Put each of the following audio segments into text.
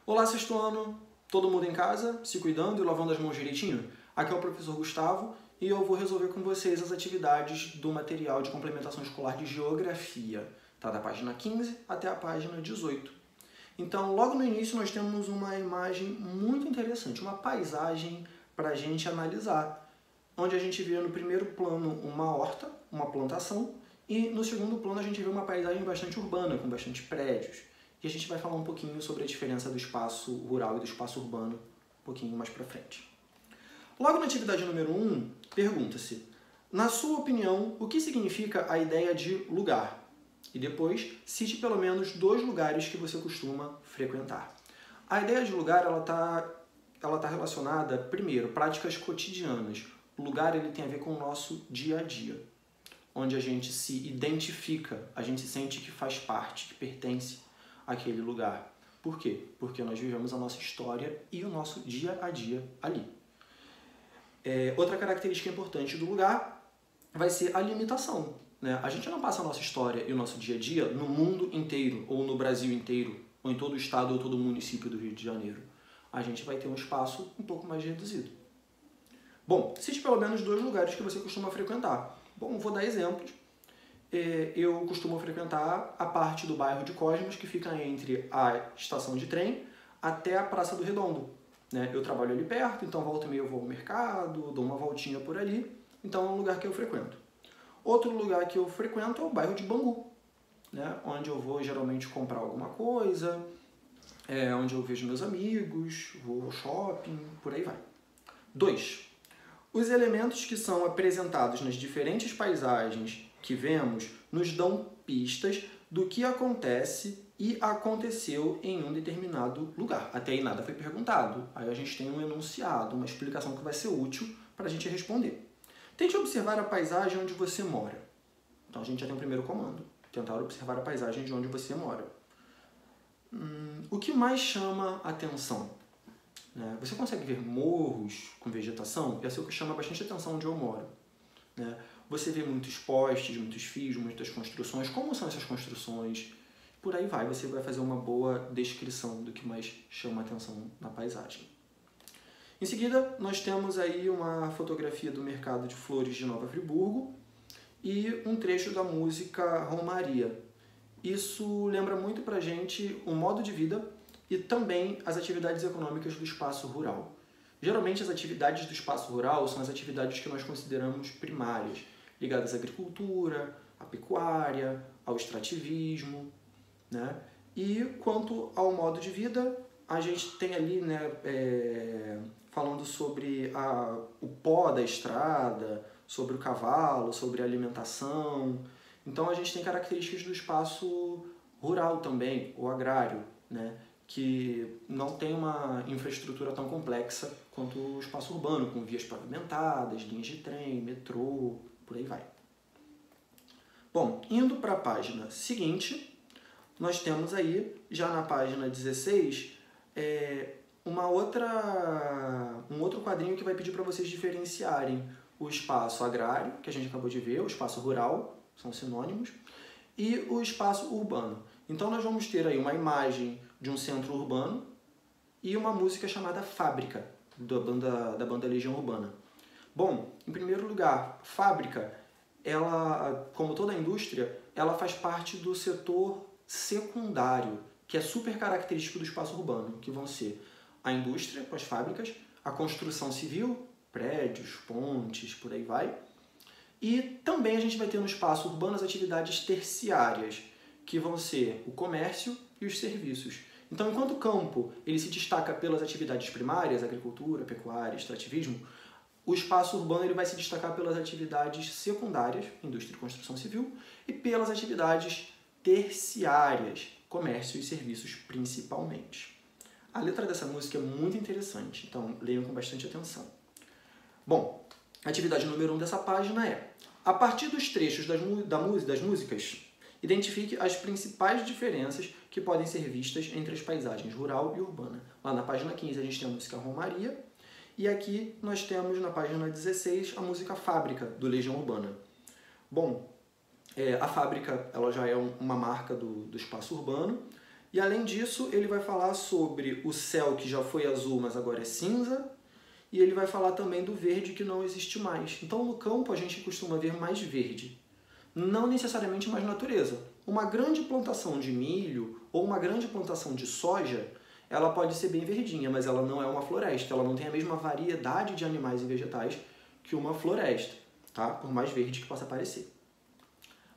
Olá, sexto ano! Todo mundo em casa, se cuidando e lavando as mãos direitinho? Aqui é o professor Gustavo e eu vou resolver com vocês as atividades do material de complementação escolar de Geografia, tá? Da página 15 até a página 18. Então, logo no início nós temos uma imagem muito interessante, uma paisagem para a gente analisar, onde a gente vê no primeiro plano uma horta, uma plantação, e no segundo plano a gente vê uma paisagem bastante urbana, com bastante prédios. E a gente vai falar um pouquinho sobre a diferença do espaço rural e do espaço urbano um pouquinho mais para frente. Logo na atividade número 1, pergunta-se: na sua opinião, o que significa a ideia de lugar? E depois, cite pelo menos 2 lugares que você costuma frequentar. A ideia de lugar ela tá relacionada, primeiro, práticas cotidianas. O lugar ele tem a ver com o nosso dia a dia, onde a gente se identifica, a gente sente que faz parte, que pertence àquele lugar. Por quê? Porque nós vivemos a nossa história e o nosso dia a dia ali. Outra característica importante do lugar vai ser a limitação, né? A gente não passa a nossa história e o nosso dia a dia no mundo inteiro, ou no Brasil inteiro, ou em todo o estado ou todo o município do Rio de Janeiro. A gente vai ter um espaço um pouco mais reduzido. Bom, cite pelo menos 2 lugares que você costuma frequentar. Bom, vou dar exemplos. Eu costumo frequentar a parte do bairro de Cosmos, que fica entre a estação de trem até a Praça do Redondo, né? Eu trabalho ali perto, então volta e meia eu vou ao mercado, dou uma voltinha por ali, então é um lugar que eu frequento. Outro lugar que eu frequento é o bairro de Bangu, né? Onde eu vou geralmente comprar alguma coisa, onde eu vejo meus amigos, vou ao shopping, por aí vai. 2. Os elementos que são apresentados nas diferentes paisagens que vemos nos dão pistas do que acontece e aconteceu em um determinado lugar. Até aí nada foi perguntado. Aí a gente tem um enunciado, uma explicação que vai ser útil para a gente responder. Tente observar a paisagem onde você mora. Então a gente já tem o primeiro comando. Tentar observar a paisagem de onde você mora. O que mais chama a atenção? Você consegue ver morros com vegetação? Esse é o que chama bastante atenção onde eu moro. Você vê muitos postes, muitos fios, muitas construções. Como são essas construções? Por aí vai, você vai fazer uma boa descrição do que mais chama a atenção na paisagem. Em seguida, nós temos aí uma fotografia do mercado de flores de Nova Friburgo e um trecho da música Romaria. Isso lembra muito pra gente o modo de vida e também as atividades econômicas do espaço rural. Geralmente as atividades do espaço rural são as atividades que nós consideramos primárias, ligadas à agricultura, à pecuária, ao extrativismo, né? E quanto ao modo de vida, a gente tem ali, falando sobre o pó da estrada, sobre o cavalo, sobre a alimentação. Então a gente tem características do espaço rural também, ou agrário, né? Que não tem uma infraestrutura tão complexa quanto o espaço urbano, com vias pavimentadas, linhas de trem, metrô, por aí vai. Bom, indo para a página seguinte, nós temos aí, já na página 16, um outro quadrinho que vai pedir para vocês diferenciarem o espaço agrário, que a gente acabou de ver, o espaço rural, são sinônimos, e o espaço urbano. Então nós vamos ter aí uma imagem de um centro urbano e uma música chamada Fábrica, da banda Legião Urbana. Bom, em primeiro lugar, Fábrica, ela, como toda a indústria, ela faz parte do setor secundário, que é super característico do espaço urbano, que vão ser a indústria, com as fábricas, a construção civil, prédios, pontes, por aí vai. E também a gente vai ter no espaço urbano as atividades terciárias, que vão ser o comércio e os serviços. Então, enquanto o campo ele se destaca pelas atividades primárias, agricultura, pecuária, extrativismo, o espaço urbano ele vai se destacar pelas atividades secundárias, indústria e construção civil, e pelas atividades terciárias, comércio e serviços principalmente. A letra dessa música é muito interessante, então leiam com bastante atenção. Bom, a atividade número 1 dessa página é: a partir dos trechos das músicas, identifique as principais diferenças que podem ser vistas entre as paisagens rural e urbana. Lá na página 15 a gente tem a música Romaria, e aqui nós temos na página 16 a música Fábrica, do Legião Urbana. Bom, a Fábrica ela já é uma marca do espaço urbano, E além disso, ele vai falar sobre o céu que já foi azul, mas agora é cinza, e ele vai falar também do verde que não existe mais. Então no campo a gente costuma ver mais verde, não necessariamente mais natureza. Uma grande plantação de milho ou uma grande plantação de soja, ela pode ser bem verdinha, mas ela não é uma floresta, ela não tem a mesma variedade de animais e vegetais que uma floresta, tá? Por mais verde que possa parecer.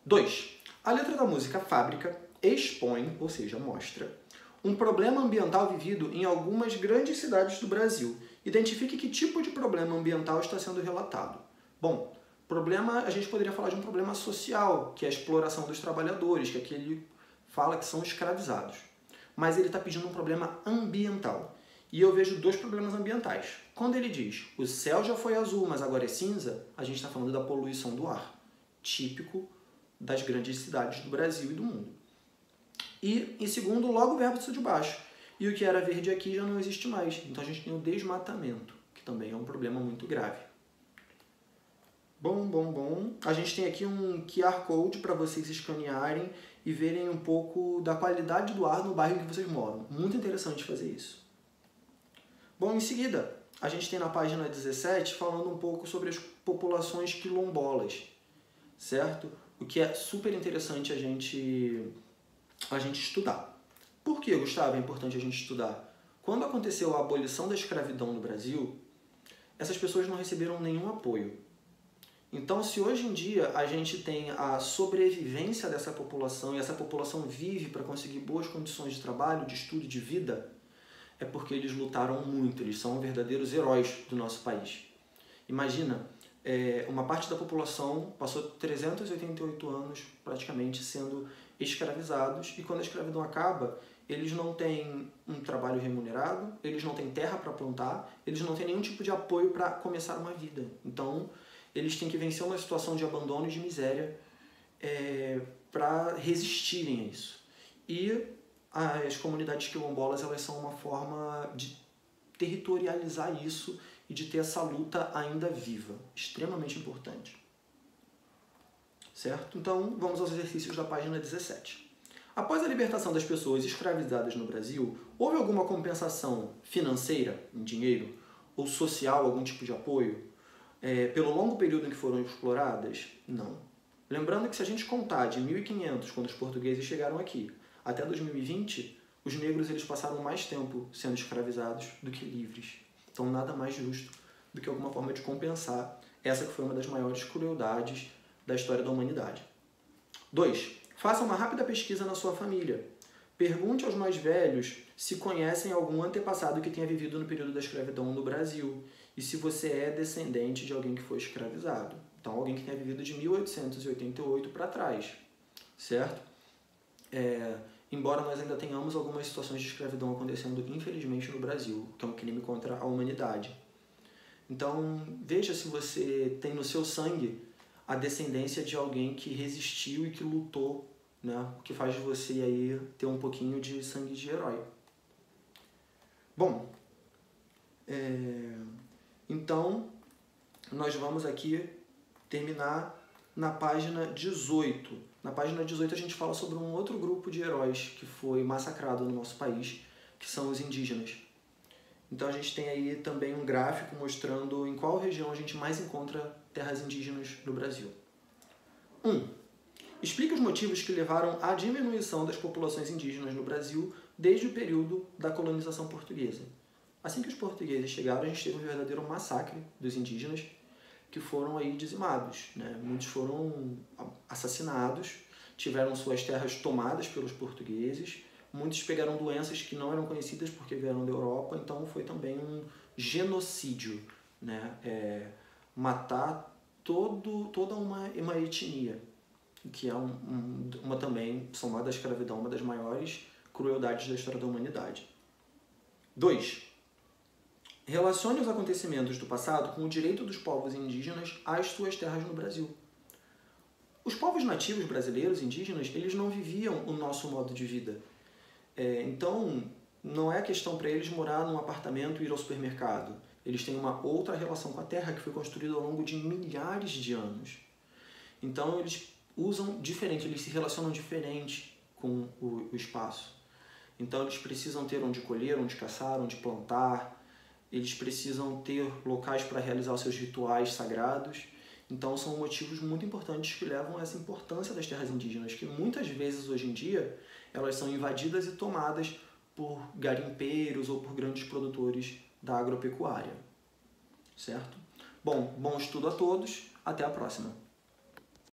2. A letra da música Fábrica expõe, ou seja, mostra, um problema ambiental vivido em algumas grandes cidades do Brasil. Identifique que tipo de problema ambiental está sendo relatado. Bom, problema, a gente poderia falar de um problema social, que é a exploração dos trabalhadores, que aqui ele fala que são escravizados. Mas ele está pedindo um problema ambiental. E eu vejo dois problemas ambientais. Quando ele diz, o céu já foi azul, mas agora é cinza, a gente está falando da poluição do ar, típico das grandes cidades do Brasil e do mundo. E, em segundo, logo o verbo de baixo. E o que era verde aqui já não existe mais. Então a gente tem o desmatamento, que também é um problema muito grave. Bom. A gente tem aqui um QR Code para vocês escanearem e verem um pouco da qualidade do ar no bairro em que vocês moram. Muito interessante fazer isso. Bom, em seguida, a gente tem na página 17 falando um pouco sobre as populações quilombolas, certo? O que é super interessante a gente estudar. Por que, Gustavo, é importante a gente estudar? Quando aconteceu a abolição da escravidão no Brasil, essas pessoas não receberam nenhum apoio. Então, se hoje em dia a gente tem a sobrevivência dessa população e essa população vive para conseguir boas condições de trabalho, de estudo, de vida, é porque eles lutaram muito, eles são verdadeiros heróis do nosso país. Imagina, uma parte da população passou 388 anos praticamente sendo escravizados e quando a escravidão acaba, eles não têm um trabalho remunerado, eles não têm terra para plantar, eles não têm nenhum tipo de apoio para começar uma vida. Então, eles têm que vencer uma situação de abandono e de miséria para resistirem a isso. E as comunidades quilombolas, elas são uma forma de territorializar isso e de ter essa luta ainda viva, extremamente importante. Certo? Então, vamos aos exercícios da página 17. Após a libertação das pessoas escravizadas no Brasil, houve alguma compensação financeira, em dinheiro, ou social, algum tipo de apoio, pelo longo período em que foram exploradas? Não. Lembrando que se a gente contar de 1500, quando os portugueses chegaram aqui, até 2020, os negros eles passaram mais tempo sendo escravizados do que livres. Então, nada mais justo do que alguma forma de compensar essa que foi uma das maiores crueldades da história da humanidade. 2. Faça uma rápida pesquisa na sua família. Pergunte aos mais velhos se conhecem algum antepassado que tenha vivido no período da escravidão no Brasil e se você é descendente de alguém que foi escravizado. Então, alguém que tenha vivido de 1888 para trás, certo? Embora nós ainda tenhamos algumas situações de escravidão acontecendo, infelizmente, no Brasil, que é um crime contra a humanidade. Então, veja se você tem no seu sangue a descendência de alguém que resistiu e que lutou, né? O que faz de você aí ter um pouquinho de sangue de herói. Bom, então nós vamos aqui terminar na página 18. Na página 18 a gente fala sobre um outro grupo de heróis que foi massacrado no nosso país, que são os indígenas. Então a gente tem aí também um gráfico mostrando em qual região a gente mais encontra terras indígenas no Brasil. 1. Explique os motivos que levaram à diminuição das populações indígenas no Brasil desde o período da colonização portuguesa. Assim que os portugueses chegaram, a gente teve um verdadeiro massacre dos indígenas que foram aí dizimados, né? Muitos foram assassinados, tiveram suas terras tomadas pelos portugueses, muitos pegaram doenças que não eram conhecidas porque vieram da Europa, então foi também um genocídio, né? Matar toda uma etnia, que é uma também, somada à escravidão, uma das maiores crueldades da história da humanidade. 2. Relacione os acontecimentos do passado com o direito dos povos indígenas às suas terras no Brasil. Os povos nativos brasileiros, indígenas, eles não viviam o nosso modo de vida. Então, não é questão para eles morar num apartamento e ir ao supermercado. Eles têm uma outra relação com a terra que foi construída ao longo de milhares de anos. Então, eles usam diferente, eles se relacionam diferente com o espaço. Então eles precisam ter onde colher, onde caçar, onde plantar, eles precisam ter locais para realizar os seus rituais sagrados. Então são motivos muito importantes que levam a essa importância das terras indígenas, que muitas vezes hoje em dia elas são invadidas e tomadas por garimpeiros ou por grandes produtores da agropecuária. Certo? Bom estudo a todos, até a próxima!